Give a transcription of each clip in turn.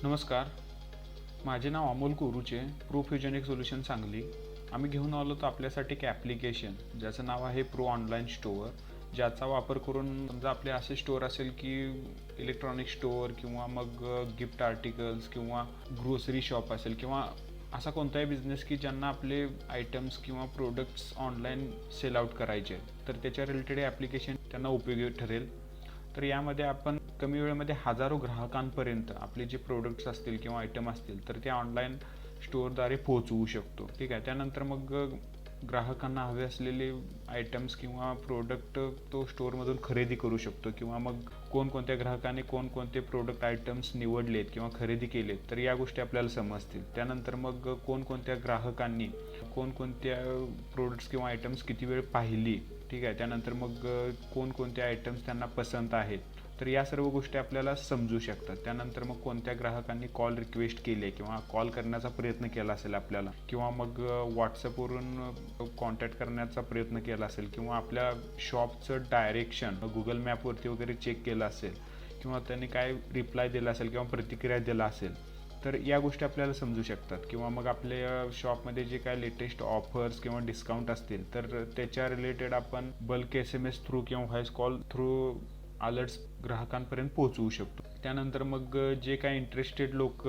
नमस्कार. माझे नाव अमोल कोरूचे, प्रोफ्युजनिक सोल्युशन सांगली. आम्ही घेऊन आलो तर आपल्यासाठी एक ॲप्लिकेशन ज्याचं नाव आहे प्रो ऑनलाईन स्टोअर, ज्याचा वापर करून समजा आपले असे स्टोअर असेल की इलेक्ट्रॉनिक स्टोअर किंवा मग गिफ्ट आर्टिकल्स किंवा ग्रोसरी शॉप असेल किंवा असा कोणताही बिझनेस की ज्यांना आपले आयटम्स किंवा प्रोडक्ट्स ऑनलाईन सेल आउट करायचे तर त्याच्या रिलेटेड ॲप्लिकेशन त्यांना उपयोगी ठरेल. तर यामध्ये आपण कमी वेळेमध्ये हजारो ग्राहकांपर्यंत आपले जे प्रोडक्ट्स असतील किंवा आयटम असतील तर ते ऑनलाईन स्टोअरद्वारे पोहोचवू शकतो. ठीक आहे. त्यानंतर मग ग्राहकांना हवे असलेले आयटम्स किंवा प्रोडक्ट तो स्टोअरमधून खरेदी करू शकतो किंवा मग कोणकोणत्या ग्राहकाने कोणकोणते प्रोडक्ट आयटम्स निवडलेत किंवा खरेदी केलेत तर या गोष्टी आपल्याला समजतील. त्यानंतर मग कोणकोणत्या ग्राहकांनी कोणकोणत्या प्रोडक्ट्स किंवा आयटम्स किती वेळ पाहिली. ठीक आहे. त्यानंतर मग कोणकोणते आयटम्स त्यांना पसंत आहेत तर या सर्व गोष्टी आपल्याला समजू शकतात. त्यानंतर मग कोणत्या ग्राहकांनी कॉल रिक्वेस्ट केले किंवा कॉल करण्याचा प्रयत्न केला असेल आपल्याला किंवा मग व्हॉट्सअपवरून कॉन्टॅक्ट करण्याचा प्रयत्न केला असेल किंवा आपल्या शॉपचं डायरेक्शन गुगल मॅपवरती वगैरे चेक केलं असेल किंवा त्यांनी काय रिप्लाय दिला असेल किंवा प्रतिक्रिया दिला असेल तर या गोष्टी आपल्याला समजू शकतात. किंवा मग आपल्या शॉपमध्ये जे काय लेटेस्ट ऑफर्स किंवा डिस्काउंट असतील तर त्याच्या रिलेटेड आपण बल्क SMS थ्रू किंवा व्हॉइस कॉल थ्रू अलर्ट्स ग्राहकांपर्यंत पोहोचवू शकतो. त्यानंतर मग जे काही इंटरेस्टेड लोक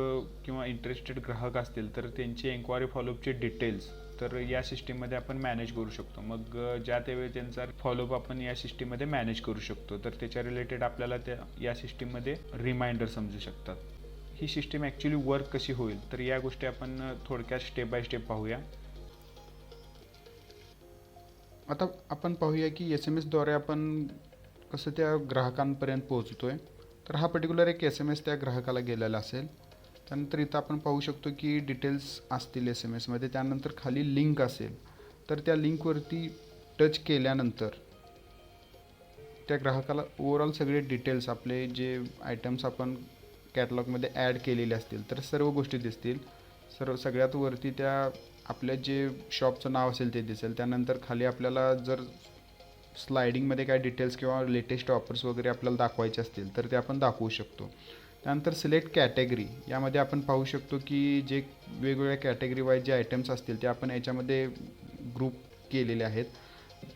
किंवा इंटरेस्टेड ग्राहक असतील तर त्यांची एन्क्वायरी फॉलोअपचे डिटेल्स तर या सिस्टीममध्ये आपण मॅनेज करू शकतो. मग ज्या त्यावेळी त्यांचा फॉलोअप आपण या सिस्टीममध्ये मॅनेज करू शकतो. तर त्याच्या रिलेटेड आपल्याला त्या या सिस्टीममध्ये रिमाइंडर समजू शकतात. ही सिस्टीम ॲक्च्युली वर्क कशी होईल तर या गोष्टी आपण थोडक्यात स्टेप बाय स्टेप पाहूया. आता आपण पाहूया की SMS द्वारे आपण कसं त्या ग्राहकांपर्यंत पोहोचतोय. तर हा पर्टिक्युलर एक SMS त्या ग्राहकाला गेलेला असेल. त्यानंतर इथं आपण पाहू शकतो की डिटेल्स असतील SMS मध्ये. त्यानंतर खाली लिंक असेल तर त्या लिंकवरती टच केल्यानंतर त्या ग्राहकाला ओव्हरऑल सगळे डिटेल्स आपले जे आयटम्स आपण कॅटलॉगमध्ये ॲड केलेले असतील तर सर्व गोष्टी दिसतील. सगळ्यात वरती त्या आपल्या जे शॉपचं नाव असेल ते दिसेल. त्यानंतर खाली आपल्याला जर स्लायडिंगमध्ये काय डिटेल्स किंवा लेटेस्ट ऑफर्स वगैरे आपल्याला दाखवायचे असतील तर ते आपण दाखवू शकतो. त्यानंतर सिलेक्ट कॅटेगरी यामध्ये आपण पाहू शकतो की जे वेगवेगळ्या कॅटेगरी वाईज जे आयटम्स असतील ते आपण याच्यामध्ये ग्रुप केलेले आहेत.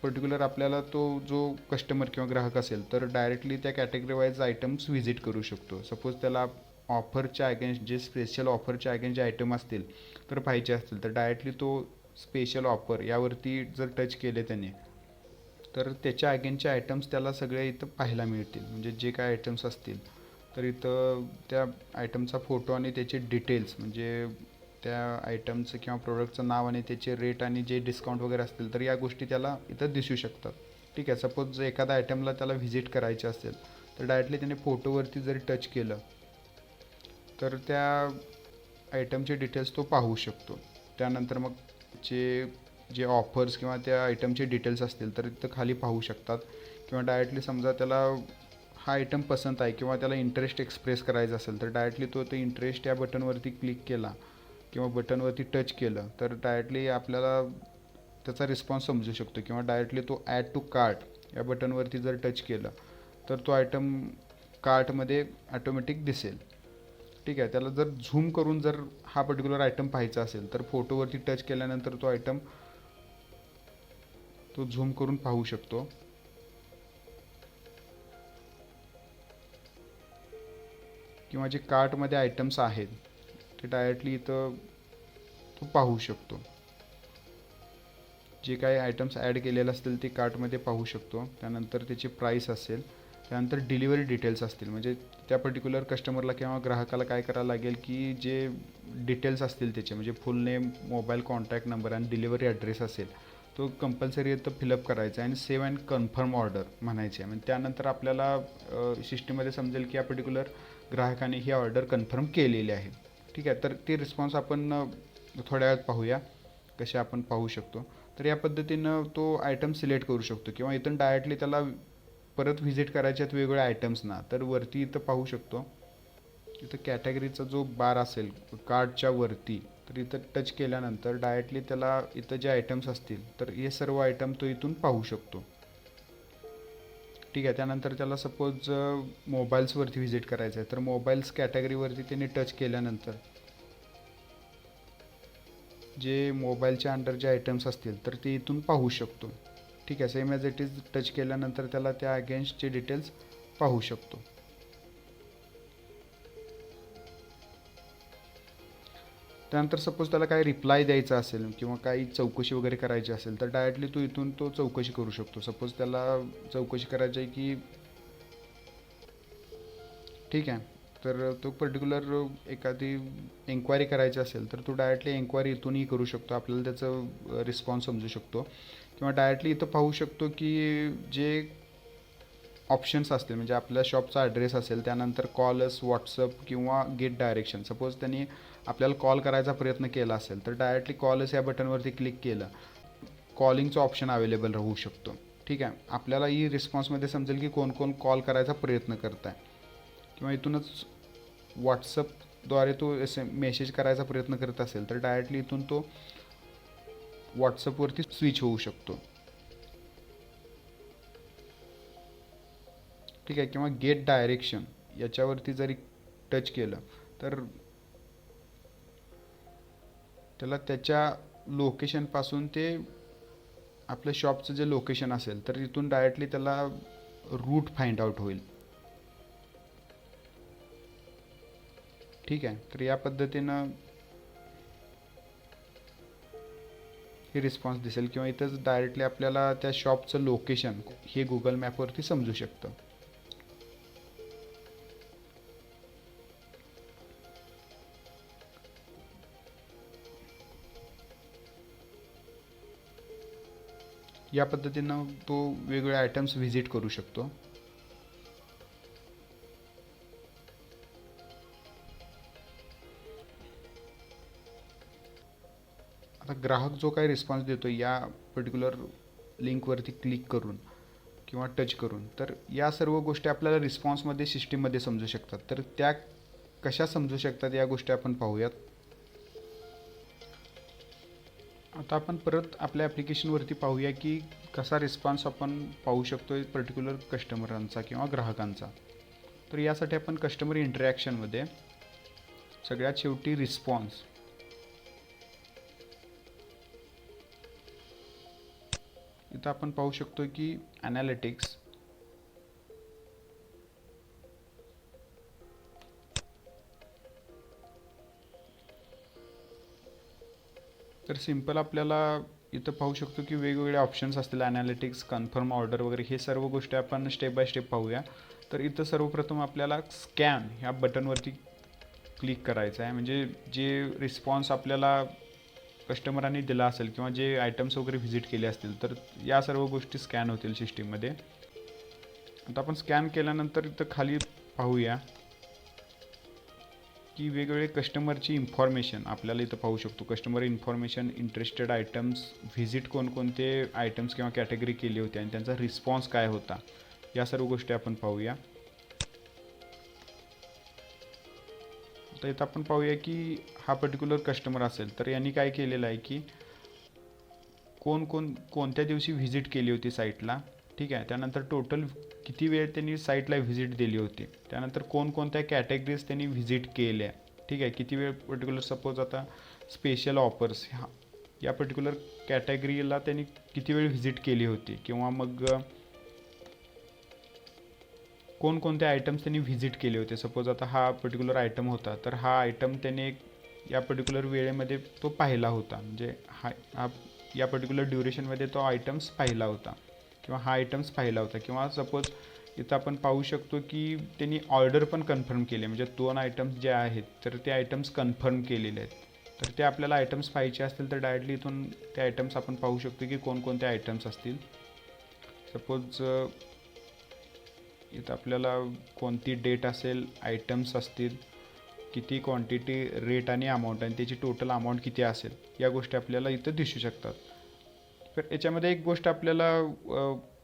पर्टिक्युलर आपल्याला तो जो कस्टमर किंवा ग्राहक असेल तर डायरेक्टली त्या कॅटेगरी वाईज आयटम्स व्हिजिट करू शकतो. सपोज त्याला ऑफरच्या अगेन्स्ट जे स्पेशल ऑफरच्या अगेन्स्ट जे आयटम असतील तर पाहिजे असतील तर डायरेक्टली तो स्पेशल ऑफर यावरती जर टच केले त्याने तर त्याच्या अगेन्स्टचे आयटम्स त्याला सगळे इथं पाहायला मिळतील. म्हणजे जे काय आयटम्स असतील तर इथं त्या आयटमचा फोटो आणि त्याचे डिटेल्स म्हणजे त्या आयटमचं किंवा प्रोडक्टचं नाव आणि त्याचे रेट आणि जे डिस्काउंट वगैरे असतील तर या गोष्टी त्याला इथं दिसू शकतात. ठीक आहे. सपोज एखाद्या आयटमला त्याला व्हिजिट करायचे असेल तर डायरेक्टली त्याने फोटोवरती जरी टच केलं तर त्या आयटमचे डिटेल्स तो पाहू शकतो. त्यानंतर मग जे ऑफर्स किंवा त्या आयटमचे डिटेल्स असतील तर इथं खाली पाहू शकतात. किंवा डायरेक्टली समजा त्याला हा आयटम पसंत आहे किंवा त्याला इंटरेस्ट एक्सप्रेस करायचा असेल तर डायरेक्टली तो इंटरेस्ट या बटनवरती क्लिक केला किंवा बटनवरती टच केलं तर डायरेक्टली आपल्याला त्याचा रिस्पॉन्स समजू शकतो. किंवा डायरेक्टली तो ॲड टू कार्ट या बटनवरती जर टच केलं तर तो आयटम कार्टमध्ये ॲटोमॅटिक दिसेल. ठीक आहे. त्याला जर झूम करून जर हा पर्टिक्युलर आयटम पाहायचा असेल तर फोटोवरती टच केल्यानंतर तो आयटम तो झूम करून पाहू शकतो. किंवा जे कार्टमध्ये आयटम्स आहेत ते डायरेक्टली इथं तो पाहू शकतो. जे काही आयटम्स ॲड केलेले असतील ते कार्टमध्ये पाहू शकतो. त्यानंतर त्याची प्राईस असेल. त्यानंतर डिलिव्हरी डिटेल्स असतील म्हणजे त्या पर्टिक्युलर कस्टमरला किंवा ग्राहकाला काय करायला लागेल की जे डिटेल्स असतील त्याचे म्हणजे फुल नेम, मोबाईल कॉन्टॅक्ट नंबर आणि डिलिव्हरी ॲड्रेस असेल तो कंपल्सरी इथं फिलअप करायचा आहे आणि सेव्ह अँड कन्फर्म ऑर्डर म्हणायचे आहे. म्हणजे त्यानंतर आपल्याला सिस्टीममध्ये समजेल की या पर्टिक्युलर ग्राहकाने ही ऑर्डर कन्फर्म केलेली आहे. ठीक आहे. तर ते रिस्पॉन्स आपण थोड्या वेळात पाहूया कसे आपण पाहू शकतो. तर या पद्धतीनं तो आयटम सिलेक्ट करू शकतो. किंवा इथून डायरेक्टली त्याला परत व्हिजिट करायचे आहेत वेगवेगळ्या आयटम्सना तर वरती इथं पाहू शकतो. इथं कॅटेगरीचा जो बार असेल कार्डच्या वरती तर इथं टच केल्यानंतर डायरेक्टली त्याला इथं जे आयटम्स असतील तर हे सर्व आयटम तो इथून पाहू शकतो. ठीक आहे. त्यानंतर त्याला सपोज मोबाईल्सवरती व्हिजिट करायचं आहे, तर मोबाईल्स कॅटेगरीवरती त्याने टच केल्यानंतर जे मोबाईलच्या अंडर जे आयटम्स असतील तर ते इथून पाहू शकतो. ठीक आहे. Same as it is touch केल्यानंतर त्याला त्या अगेन्स्टचे डिटेल्स पाहू शकतो. त्यानंतर सपोज त्याला काही रिप्लाय द्यायचा असेल किंवा काही चौकशी वगैरे करायची असेल तर डायरेक्टली तो इथून तो चौकशी करू शकतो. सपोज त्याला चौकशी करायची आहे की ठीक आहे, तर तो पर्टिक्युलर एखादी एन्क्वायरी करायची असेल तर तो डायरेक्टली एन्क्वायरी इथूनही करू शकतो. आपल्याला त्याचं रिस्पॉन्स समजू शकतो किंवा डायरेक्टली इथं पाहू शकतो की जे ऑप्शन्स असतील म्हणजे आपल्या शॉपचा ॲड्रेस असेल, त्यानंतर कॉलस, व्हॉट्सअप किंवा गेट डायरेक्शन. सपोज त्यांनी आपल्याला कॉल करायचा प्रयत्न केला असेल तर डायरेक्टली कॉलस या बटनवरती क्लिक केलं, कॉलिंगचा ऑप्शन अवेलेबल राहू शकतो. ठीक आहे. आपल्याला ही रिस्पॉन्समध्ये समजेल की कोण कोण कॉल करायचा प्रयत्न करत आहे किंवा इथूनच व्हॉट्सअपद्वारे तो मेसेज करायचा प्रयत्न करत असेल तर डायरेक्टली इथून तो व्हॉट्सअपवरती स्विच होऊ शकतो. ठीक आहे. किंवा गेट डायरेक्शन याच्यावरती जरी टच केलं तर त्याला त्याच्या लोकेशनपासून ते आपल्या शॉपचं जे लोकेशन असेल तर इथून डायरेक्टली त्याला रूट फाइंड आउट होईल. ठीक आहे. तर या पद्धतीनं हे रिस्पॉन्स दिसेल किंवा इथंच डायरेक्टली आपल्याला त्या शॉपचं लोकेशन हे गुगल मॅपवरती समजू शकतं. या पद्धतीनं तो वेगवेगळे आयटम्स व्हिजिट करू शकतो. आता ग्राहक जो काही रिस्पॉन्स देतो या पर्टिक्युलर लिंकवरती क्लिक करून किंवा टच करून, तर या सर्व गोष्टी आपल्याला रिस्पॉन्समध्ये सिस्टीममध्ये समजू शकतात. तर त्या कशा समजू शकतात या गोष्टी आपण पाहूयात. आता आपण परत आपल्या ॲप्लिकेशनवरती पाहूया की कसा रिस्पॉन्स आपण पाहू शकतो पर्टिक्युलर कस्टमरांचा किंवा ग्राहकांचा. तर यासाठी आपण कस्टमर इंटरॅक्शनमध्ये सगळ्यात शेवटी रिस्पॉन्स इथं आपण पाहू शकतो की ॲनालिटिक्स तर सिंपल आपल्याला इथं पाहू शकतो की वेगवेगळे ऑप्शन्स असतील, ॲनालिटिक्स, कन्फर्म ऑर्डर वगैरे हे सर्व गोष्टी आपण स्टेप बाय स्टेप पाहूया. तर इथं सर्वप्रथम आपल्याला स्कॅन ह्या बटनवरती क्लिक करायचं आहे. म्हणजे जे रिस्पॉन्स आपल्याला कस्टमरांनी दिला असेल किंवा जे आयटम्स वगैरे व्हिजिट केले असतील तर या सर्व गोष्टी स्कॅन होतील सिस्टीममध्ये. आता आपण स्कॅन केल्यानंतर इथं खाली पाहूया की वेगवेगळे कस्टमरची इन्फॉर्मेशन आपल्याला इथं पाहू शकतो. Customer information, interested items, visit कोणकोणते आयटम्स किंवा कॅटेगरी केली होती आणि त्यांचा रिस्पॉन्स काय होता, या सर्व गोष्टी आपण पाहूया. आता इथं आपण पाहूया की हा पर्टिक्युलर कस्टमर असेल तर यांनी काय केलेलं आहे की कोणत्या दिवशी व्हिजिट केली होती साईटला. ठीक आहे. त्यानंतर टोटल किती वेळ त्यांनी साईटला व्हिजिट दिली होती, त्यानंतर कोणकोणत्या कॅटेगरीज त्यांनी व्हिजिट केल्या. ठीक आहे. किती वेळ पर्टिक्युलर सपोज आता स्पेशल ऑफर्स या पर्टिक्युलर कॅटेगरीला त्यांनी किती वेळ व्हिजिट केली होती किंवा मग कोणकोणते आयटम्स त्यांनी व्हिजिट केले होते. सपोज आता हा पर्टिक्युलर आयटम होता तर हा आयटम त्याने या पर्टिक्युलर वेळेमध्ये तो पाहिला होता, म्हणजे हा या पर्टिक्युलर ड्युरेशनमध्ये तो आयटम्स पाहिला होता किंवा हा आयटम्स पाहिला होता. किंवा सपोज इथं आपण पाहू शकतो की त्यांनी ऑर्डर पण कन्फर्म केले, म्हणजे 2 आयटम्स जे आहेत तर ते आयटम्स कन्फर्म केलेले आहेत. तर ते आपल्याला आयटम्स पाहिजे असतील तर डायरेक्टली इथून ते आयटम्स आपण पाहू शकतो की कोणकोणते आयटम्स असतील. सपोज इथं आपल्याला कोणती डेट असेल, आयटम्स असतील, किती क्वांटिटी, रेट आणि अमाऊंट आणि त्याची टोटल अमाऊंट किती असेल, या गोष्टी आपल्याला इथं दिसू शकतात. तर याच्यामध्ये एक गोष्ट आपल्याला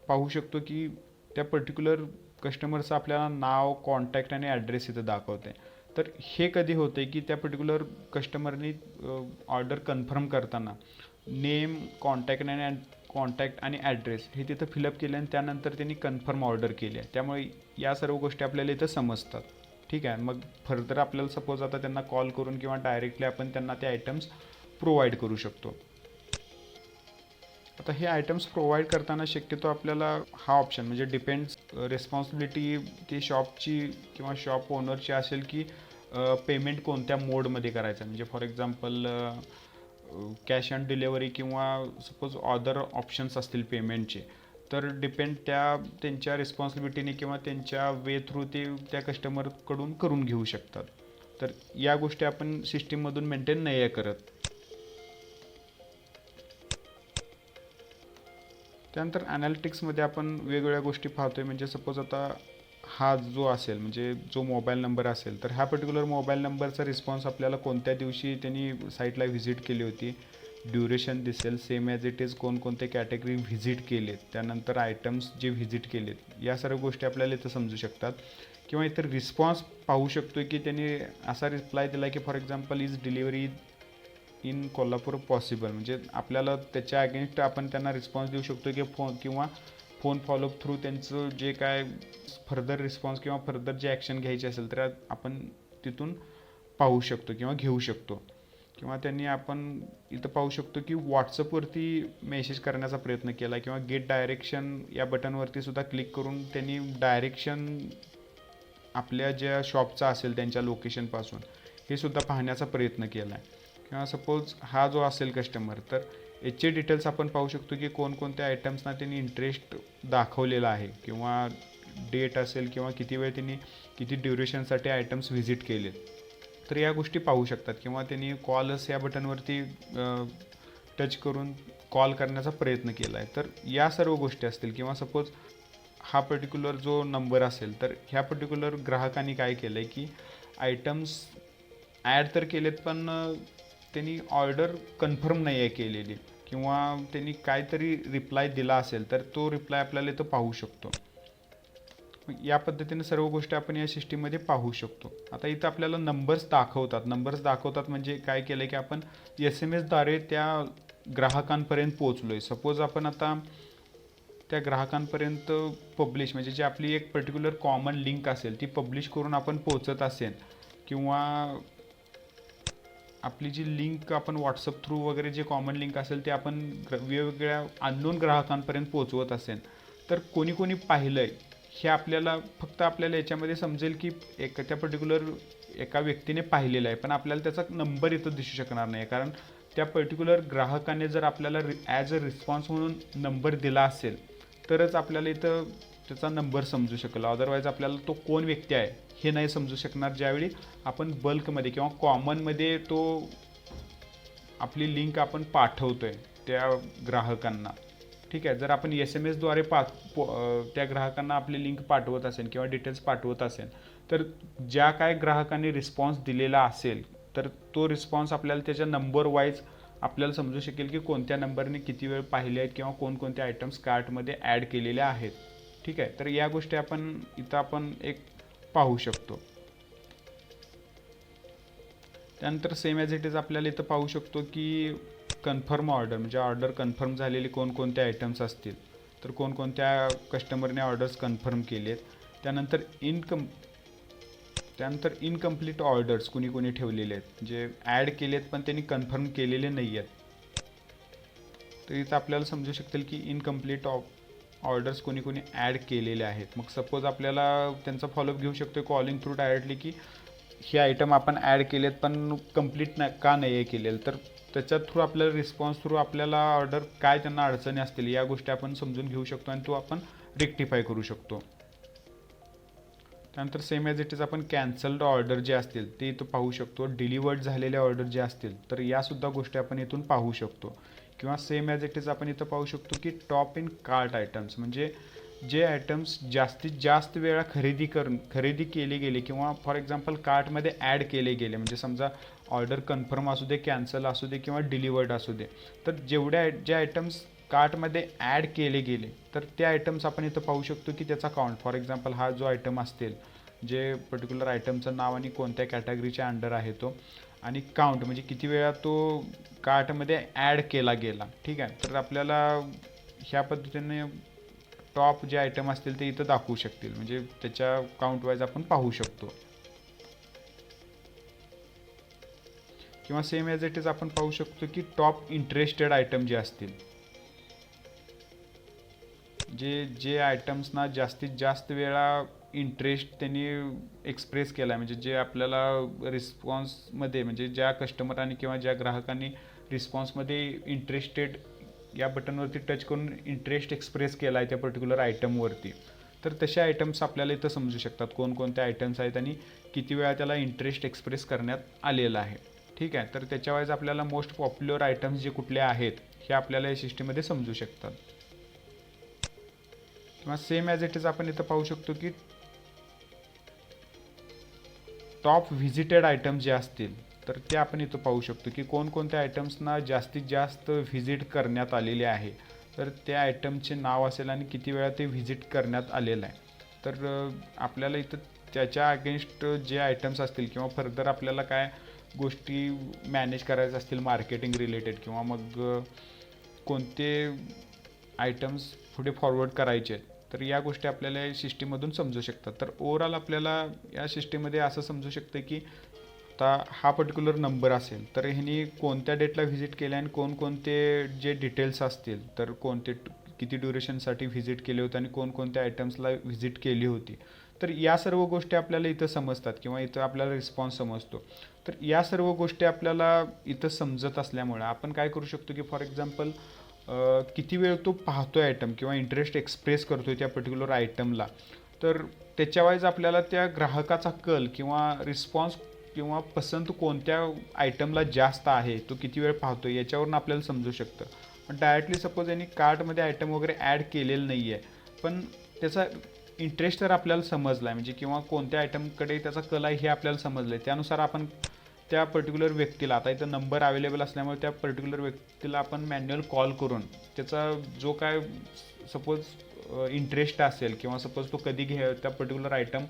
पाहू शकतो की त्या पर्टिक्युलर कस्टमरचं आपल्याला नाव, कॉन्टॅक्ट आणि ॲड्रेस इथं दाखवते. तर हे कधी होते की त्या पर्टिक्युलर कस्टमरनी ऑर्डर कन्फर्म करताना नेम, कॉन्टॅक्ट आणि कॉन्टॅक्ट आणि ॲड्रेस हे तिथं फिलअप केले आणि त्यानंतर त्यांनी कन्फर्म ऑर्डर केली आहे. त्यामुळे या सर्व गोष्टी आपल्याला इथं समजतात. ठीक आहे. मग फर्दर आपल्याला सपोज आता त्यांना कॉल करून किंवा डायरेक्टली आपण त्यांना ते आयटम्स प्रोव्हाइड करू शकतो. आता हे आयटम्स प्रोव्हाइड करताना शक्यतो आपल्याला हा ऑप्शन म्हणजे डिपेंड्स रिस्पॉन्सिबिलिटी ती शॉपची किंवा शॉप ओनरची असेल की पेमेंट कोणत्या मोडमध्ये करायचं. म्हणजे for example cash on delivery किंवा सपोज अदर ऑप्शन्स असतील पेमेंटचे, तर डिपेंड त्यांच्या रिस्पॉन्सिबिलिटीने किंवा त्यांच्या वे थ्रू ते त्या कस्टमरकडून करून घेऊ शकतात. तर या गोष्टी आपण सिस्टीममधून मेंटेन नाही आहे करत. त्यानंतर ॲनालिटिक्समध्ये आपण वेगवेगळ्या गोष्टी पाहतोय. म्हणजे सपोज आता हा जो असेल म्हणजे जो मोबाईल नंबर असेल, तर ह्या पर्टिक्युलर मोबाईल नंबरचा रिस्पॉन्स आपल्याला कोणत्या दिवशी त्यांनी साईटला व्हिजिट केली होती, ड्युरेशन दिसेल, सेम ॲज इट इज कोणकोणते कॅटेगरी व्हिजिट केलेत, त्यानंतर आयटम्स जे व्हिजिट केलेत, या सर्व गोष्टी आपल्याला इथं समजू शकतात. किंवा इतर रिस्पॉन्स पाहू शकतो की त्यांनी असा रिप्लाय दिला की for example is delivery in Kolhapur possible. म्हणजे आपल्याला त्याच्या अगेन्स्ट आपण त्यांना रिस्पॉन्स देऊ शकतो की फोन फॉलोअप थ्रू त्यांचं जे काय फर्दर रिस्पॉन्स किंवा फर्दर जे ॲक्शन घ्यायची असेल तर आपण तिथून पाहू शकतो किंवा घेऊ शकतो. किंवा त्यांनी आपण इथं पाहू शकतो की व्हॉट्सअपवरती मेसेज करण्याचा प्रयत्न केला किंवा गेट डायरेक्शन या बटनवरती सुद्धा क्लिक करून त्यांनी डायरेक्शन आपल्या ज्या शॉपचा असेल त्यांच्या लोकेशनपासून हे सुद्धा पाहण्याचा प्रयत्न केला आहे. किंवा सपोज हा जो असेल कस्टमर, तर याचे डिटेल्स आपण पाहू शकतो की कोणकोणत्या आयटम्सना त्यांनी इंटरेस्ट दाखवलेला आहे किंवा डेट असेल किंवा किती वेळ त्यांनी किती ड्युरेशनसाठी आयटम्स व्हिजिट केलेत, तर या गोष्टी पाहू शकतात. किंवा त्यांनी कॉलस या बटनवरती टच करून कॉल करण्याचा प्रयत्न केला आहे, तर या सर्व गोष्टी असतील. किंवा सपोज हा पर्टिक्युलर जो नंबर असेल, तर ह्या पर्टिक्युलर ग्राहकांनी काय केलं आहे की आयटम्स ॲड तर केलेत पण त्यांनी ऑर्डर कन्फर्म नाही आहे केलेली किंवा त्यांनी काहीतरी रिप्लाय दिला असेल, तर तो रिप्लाय आपल्याला इथं पाहू शकतो. या पद्धतीने सर्व गोष्टी आपण या सिस्टीममध्ये पाहू शकतो. आता इथं आपल्याला नंबर्स दाखवतात म्हणजे काय केलं की आपण SMS द्वारे त्या ग्राहकांपर्यंत पोहोचलो आहे. सपोज आपण आता त्या ग्राहकांपर्यंत पब्लिश म्हणजे जी आपली एक पर्टिक्युलर कॉमन लिंक असेल ती पब्लिश करून आपण पोहोचत असेल किंवा आपली जी लिंक आपण व्हॉट्सअप थ्रू वगैरे जे कॉमन लिंक असेल ते आपण वेगवेगळ्या अननोन ग्राहकांपर्यंत पोहोचवत असेल, तर कोणी कोणी पाहिलं आहे हे आपल्याला याच्यामध्ये समजेल की त्या पर्टिक्युलर एका व्यक्तीने पाहिलेलं आहे, पण आपल्याला त्याचा नंबर इथं दिसू शकणार नाही. कारण त्या पर्टिक्युलर ग्राहकाने जर आपल्याला ॲज अ रिस्पॉन्स म्हणून नंबर दिला असेल तरच आपल्याला इथं त्याचा नंबर समजू शकेल. अदरवाईज आपल्याला तो कोण व्यक्ती आहे हे नाही समजू शकणार ज्यावेळी आपण बल्कमध्ये किंवा कॉमनमध्ये आपली लिंक आपण पाठवतोय त्या ग्राहकांना. ठीक आहे. जर आपण SMS द्वारे त्या ग्राहकांना आपली लिंक पाठवत असेल किंवा डिटेल्स पाठवत असेल, तर ज्या काय ग्राहकांनी रिस्पॉन्स दिलेला असेल तर तो रिस्पॉन्स आपल्याला त्याच्या नंबर वाईज आपल्याला समजू शकेल की कोणत्या नंबरने किती वेळ पाहिले आहेत किंवा कोणकोणते आयटम्स कार्टमध्ये ॲड केलेले आहेत. ठीक आहे. तर या गोष्टी आपण एक पाहू शकतो. त्यानंतर सेम ॲज इट इज आपल्याला इथं पाहू शकतो की कन्फर्म ऑर्डर म्हणजे ऑर्डर कन्फर्म झालेले कोणकोणते आयटम्स असतील, तर कोणकोणत्या कस्टमरने ऑर्डर्स कन्फर्म केलेत. त्यानंतर इनकम्प्लीट ऑर्डर्स कोणी ठेवलेले आहेत, जे ॲड केलेत पण त्यांनी कन्फर्म केलेले नाही आहेत. तर इथं आपल्याला समजू शकतील की इनकम्प्लीट ऑर्डर्स कोणी ॲड केलेले आहेत. मग सपोज आपल्याला त्यांचा फॉलोअप घेऊ शकतो कॉलिंग थ्रू डायरेक्टली की हे आयटम आपण ॲड केलेत पण कंप्लीट का नाही आहे केलेलं, तर त्याच्या थ्रू आपल्याला रिस्पॉन्स थ्रू आपल्याला ऑर्डर काय त्यांना अडचणी असतील या गोष्टी आपण समजून घेऊ शकतो आणि तो आपण रेक्टिफाय करू शकतो. त्यानंतर सेम ॲज इट इज आपण कॅन्सल्ड ऑर्डर जे असतील ते इथं पाहू शकतो. डिलिव्हर्ड झालेले ऑर्डर जे असतील तर यासुद्धा गोष्टी आपण इथून पाहू शकतो. किंवा सेम ॲज इट इज आपण इथं पाहू शकतो की टॉप इन कार्ट आयटम्स म्हणजे जे आयटम्स जास्तीत जास्त वेळा खरेदी केले गेले किंवा फॉर एक्झाम्पल कार्टमध्ये ॲड केले गेले, म्हणजे समजा ऑर्डर कन्फर्म असू दे, कॅन्सल असू दे किंवा डिलिव्हर्ड असू दे, तर जे आयटम्स कार्टमध्ये ॲड केले गेले तर त्या आयटम्स आपण इथं पाहू शकतो की त्याचा काउंट. फॉर एक्झाम्पल हा जो आयटम असतील, जे पर्टिक्युलर आयटमचं नाव आणि कोणत्या कॅटेगरीच्या अंडर आहे तो, आणि काउंट म्हणजे किती वेळा तो कार्टमध्ये ॲड केला गेला. ठीक आहे. तर आपल्याला ह्या पद्धतीने टॉप जे आयटम असतील ते इथं दाखवू शकतील, म्हणजे त्याच्या काउंट वाईज आपण पाहू शकतो. किंवा सेम ॲज इट इज आपण पाहू शकतो की टॉप इंटरेस्टेड आयटम जे असतील, जे आयटम्सना जास्तीत जास्त वेळा इंटरेस्ट त्यांनी एक्सप्रेस केला आहे, म्हणजे जे आपल्याला रिस्पॉन्समध्ये, म्हणजे ज्या कस्टमरांनी किंवा ज्या ग्राहकांनी रिस्पॉन्समध्ये इंटरेस्टेड या बटनवरती टच करून इंटरेस्ट एक्सप्रेस केला आहे त्या पर्टिक्युलर आयटमवरती, तर तसे आयटम्स आपल्याला इथं समजू शकतात कोणकोणते आयटम्स आहेत आणि किती वेळा त्याला इंटरेस्ट एक्सप्रेस करण्यात आलेला आहे. ठीक आहे, तर त्याच्यावाईज आपल्याला मोस्ट पॉप्युलर आयटम्स जे कुठले आहेत हे आपल्याला या सिस्टीममध्ये समजू शकतात. किंवा सेम ॲज इट इज आपण इथं पाहू शकतो की टॉप व्हिजिटेड आयटम्स जे असतील तर ते आपण इथं पाहू शकतो की कोणकोणत्या आयटम्सना जास्तीत जास्त व्हिजिट करण्यात आलेले आहे, तर त्या आयटमचे नाव असेल आणि किती वेळा ते व्हिजिट करण्यात आलेलं आहे. तर आपल्याला इथं त्याच्या अगेन्स्ट जे आयटम्स असतील किंवा फर्दर आपल्याला काय गोष्टी मॅनेज करायच्या असतील मार्केटिंग रिलेटेड, किंवा मग कोणते आयटम्स पुढे फॉरवर्ड करायचे आहेत, तर या गोष्टी आपल्याला या सिस्टीममधून समजू शकतात. तर ओव्हरऑल आपल्याला या सिस्टीममध्ये असं समजू शकतं की आता हा पर्टिक्युलर नंबर असेल तर ह्यांनी कोणत्या डेटला व्हिजिट केलं आणि कोणकोणते जे डिटेल्स असतील, तर किती ड्युरेशनसाठी व्हिजिट केले होते आणि कोणकोणत्या आयटम्सला व्हिजिट केली होती, तर या सर्व गोष्टी आपल्याला इथं समजतात किंवा इथं आपल्याला रिस्पॉन्स समजतो. तर या सर्व गोष्टी आपल्याला इथं समजत असल्यामुळे आपण काय करू शकतो की फॉर एक्झाम्पल किती वेळ तो पाहतोय आयटम किंवा इंटरेस्ट एक्सप्रेस करतोय त्या पर्टिक्युलर आयटमला, तर त्याच्यावाईज आपल्याला त्या ग्राहकाचा कल किंवा रिस्पॉन्स किंवा पसंत कोणत्या आयटमला जास्त आहे, तो किती वेळ पाहतोय याच्यावरून आपल्याला समजू शकतं. पण डायरेक्टली सपोज यांनी कार्टमध्ये आयटम वगैरे ॲड केलेलं नाही आहे, पण त्याचा इंटरेस्ट तर आपल्याला समजला आहे, म्हणजे किंवा कोणत्या आयटमकडे त्याचा कल आहे हे आपल्याला समजलं आहे, त्यानुसार आपण त्या पर्टिक्युलर व्यक्तीला, आता इथं नंबर अवेलेबल असल्यामुळे त्या पर्टिक्युलर व्यक्तीला आपण मॅन्युअल कॉल करून त्याचा जो काय सपोज इंटरेस्ट असेल किंवा सपोज तो कधी त्या पर्टिक्युलर आयटम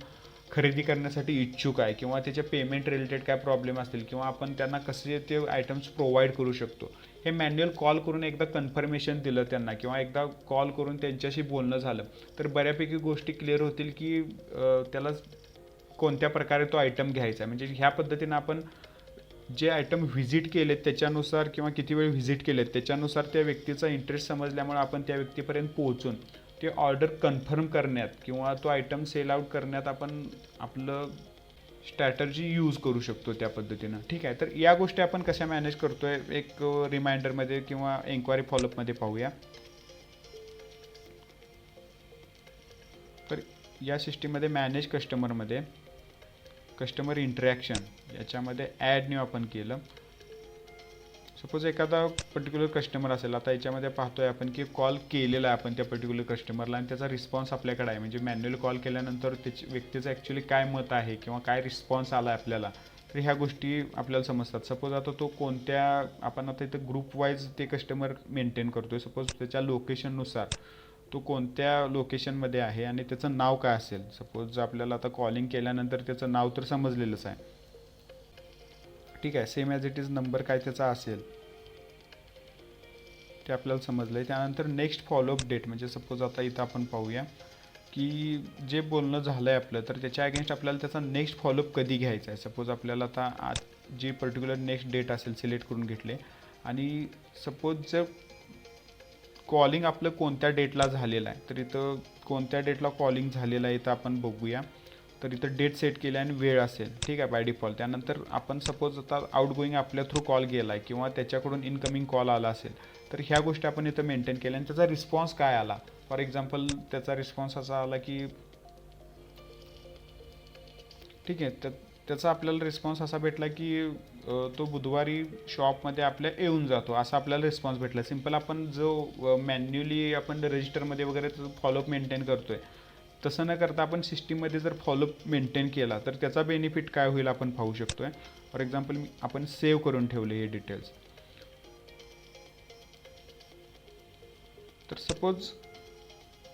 खरेदी करण्यासाठी इच्छुक आहे किंवा त्याच्या पेमेंट रिलेटेड काय प्रॉब्लेम असतील किंवा आपण त्यांना कसे ते आयटम्स प्रोव्हाइड करू शकतो, हे मॅन्युअल कॉल करून एकदा कन्फर्मेशन दिलं त्यांना किंवा एकदा कॉल करून त्यांच्याशी बोलणं झालं तर बऱ्यापैकी गोष्टी क्लिअर होतील की त्याला कोणत्या प्रकारे तो आयटम घ्यायचा आहे. म्हणजे ह्या पद्धतीनं आपण जे आयटम व्हिजिट केलेत त्याच्यानुसार किंवा किती वेळ व्हिजिट केलेत त्याच्यानुसार त्या व्यक्तीचा इंटरेस्ट समजल्यामुळे आपण त्या व्यक्तीपर्यंत पोहोचून ते ऑर्डर कन्फर्म करण्यात किंवा तो आयटम सेल आउट करण्यात आपण आपलं स्ट्रॅटर्जी यूज करू शकतो त्या पद्धतीनं. ठीक आहे, तर या गोष्टी आपण कशा मॅनेज करतोय एक रिमाइंडरमध्ये किंवा एन्क्वायरी फॉलोअपमध्ये पाहूया. तर या सिस्टीममध्ये मॅनेज कस्टमरमध्ये कस्टमर इंटरॅक्शन याच्यामध्ये ॲड न्यू आपण केलं. सपोज एखादा पर्टिक्युलर कस्टमर असेल, आता याच्यामध्ये पाहतोय आपण की कॉल केलेला आहे आपण त्या पर्टिक्युलर कस्टमरला आणि त्याचा रिस्पॉन्स आपल्याकडे आहे, म्हणजे मॅन्युअल कॉल केल्यानंतर त्याची व्यक्तीचं ॲक्च्युली काय मत आहे किंवा काय रिस्पॉन्स आला आहे आपल्याला, तर ह्या गोष्टी आपल्याला समजतात. सपोज आता तो कोणत्या, आपण आता इथं ग्रुप वाईज ते कस्टमर मेंटेन करतोय, सपोज त्याच्या लोकेशननुसार तो कोणत्या लोकेशनमध्ये आहे आणि त्याचं नाव काय असेल. सपोज आपल्याला आता कॉलिंग केल्यानंतर त्याचं नाव तर समजलेलंच आहे. ठीक आहे, same as it is number काय त्याचा असेल ते आपल्याला समजलं आहे. त्यानंतर नेक्स्ट फॉलोअप डेट, म्हणजे सपोज आता इथं आपण पाहूया की जे बोलणं झालं आहे आपलं, तर त्याच्या अगेन्स्ट आपल्याला त्याचा नेक्स्ट फॉलोअप कधी घ्यायचा आहे. सपोज आपल्याला आता जी पर्टिक्युलर नेक्स्ट डेट असेल सिलेक्ट करून घेतले आणि सपोज जर कॉलिंग आपलं कोणत्या डेटला झालेलं आहे, तर इथं कोणत्या डेटला कॉलिंग झालेलं आहे इथं आपण बघूया. तर इथं डेट सेट केली आणि वेळ असेल. ठीक आहे, बाय डिफॉल्ट. त्यानंतर आपण सपोज आता आउटगोईंग आपल्या थ्रू कॉल गेला आहे किंवा त्याच्याकडून इनकमिंग कॉल आला असेल, तर ह्या गोष्टी आपण इथं मेंटेन केल्या आणि त्याचा रिस्पॉन्स काय आला. फॉर एक्झाम्पल त्याचा रिस्पॉन्स असा आला की ठीक आहे, तर त्याचा आपल्याला रिस्पॉन्स असा भेटला की तो बुधवारी शॉपमध्ये आपल्या येऊन जातो, असा आपल्याला रिस्पॉन्स भेटला. सिम्पल आपण जो मॅन्युअली आपण रजिस्टरमध्ये वगैरे फॉलोअप मेंटेन करतोय, तसं न करता आपण सिस्टीममध्ये जर फॉलोअप मेंटेन केला तर त्याचा बेनिफिट काय होईल आपण पाहू शकतोय. फॉर एक्झाम्पल आपण सेव्ह करून ठेवले हे डिटेल्स. तर सपोज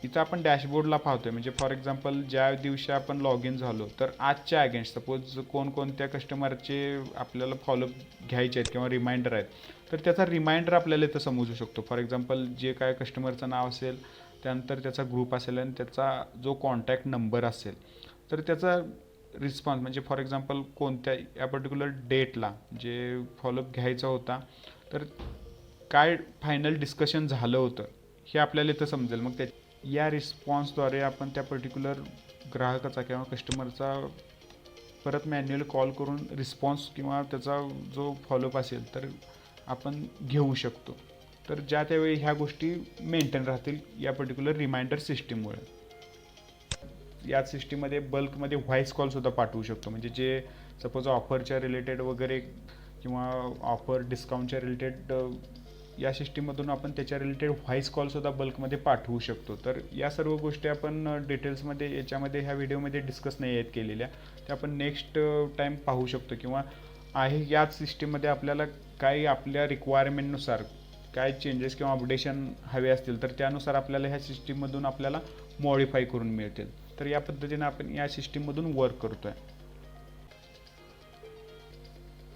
इथं आपण डॅशबोर्डला पाहतोय, म्हणजे फॉर एक्झाम्पल ज्या दिवशी आपण लॉग इन झालो तर आजच्या अगेन्स्ट सपोज कोणकोणत्या कस्टमरचे आपल्याला फॉलोअप घ्यायचे आहेत किंवा रिमाइंडर आहेत, तर त्याचा रिमाइंडर आपल्याला इथं समजू शकतो. फॉर एक्झाम्पल जे काय कस्टमरचं नाव असेल, त्यानंतर त्याचा ग्रुप असेल आणि त्याचा जो कॉन्टॅक्ट नंबर असेल, तर त्याचा रिस्पॉन्स म्हणजे फॉर एक्झाम्पल कोणत्या या पर्टिक्युलर डेटला जे फॉलोअप घ्यायचा होता, तर काय फायनल डिस्कशन झालं होतं हे आपल्याला इथं समजेल. मग त्या या रिस्पॉन्सद्वारे आपण त्या पर्टिक्युलर ग्राहकाचा किंवा कस्टमरचा परत मॅन्युअल कॉल करून रिस्पॉन्स किंवा त्याचा जो फॉलोअप असेल तर आपण घेऊ शकतो. तर ज्या त्यावेळी ह्या गोष्टी मेंटेन राहतील या पर्टिक्युलर रिमाइंडर सिस्टीममुळे. याच सिस्टीममध्ये बल्कमध्ये व्हॉइस कॉलसुद्धा पाठवू शकतो, म्हणजे जे सपोज ऑफरच्या रिलेटेड वगैरे किंवा ऑफर डिस्काउंटच्या रिलेटेड या सिस्टीममधून आपण त्याच्या रिलेटेड व्हॉइस कॉलसुद्धा बल्कमध्ये पाठवू शकतो. तर या सर्व गोष्टी आपण डिटेल्समध्ये याच्यामध्ये ह्या व्हिडिओमध्ये डिस्कस नाही आहेत केलेल्या, त्या आपण नेक्स्ट टाईम पाहू शकतो. किंवा आहे याच सिस्टीममध्ये आपल्याला काही आपल्या रिक्वायरमेंटनुसार काय चेंजेस किंवा अपडेशन हवे असतील तर त्यानुसार आपल्याला ह्या सिस्टीममधून आपल्याला मॉडिफाय करून मिळतील. तर या पद्धतीने आपण या सिस्टीममधून वर्क करतो आहे.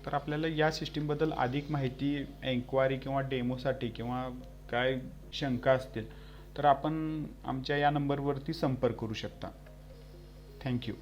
तर आपल्याला या सिस्टीमबद्दल अधिक माहिती, एन्क्वायरी किंवा डेमोसाठी किंवा काय शंका असतील तर आपण आमच्या या नंबरवरती संपर्क करू शकता. थँक्यू.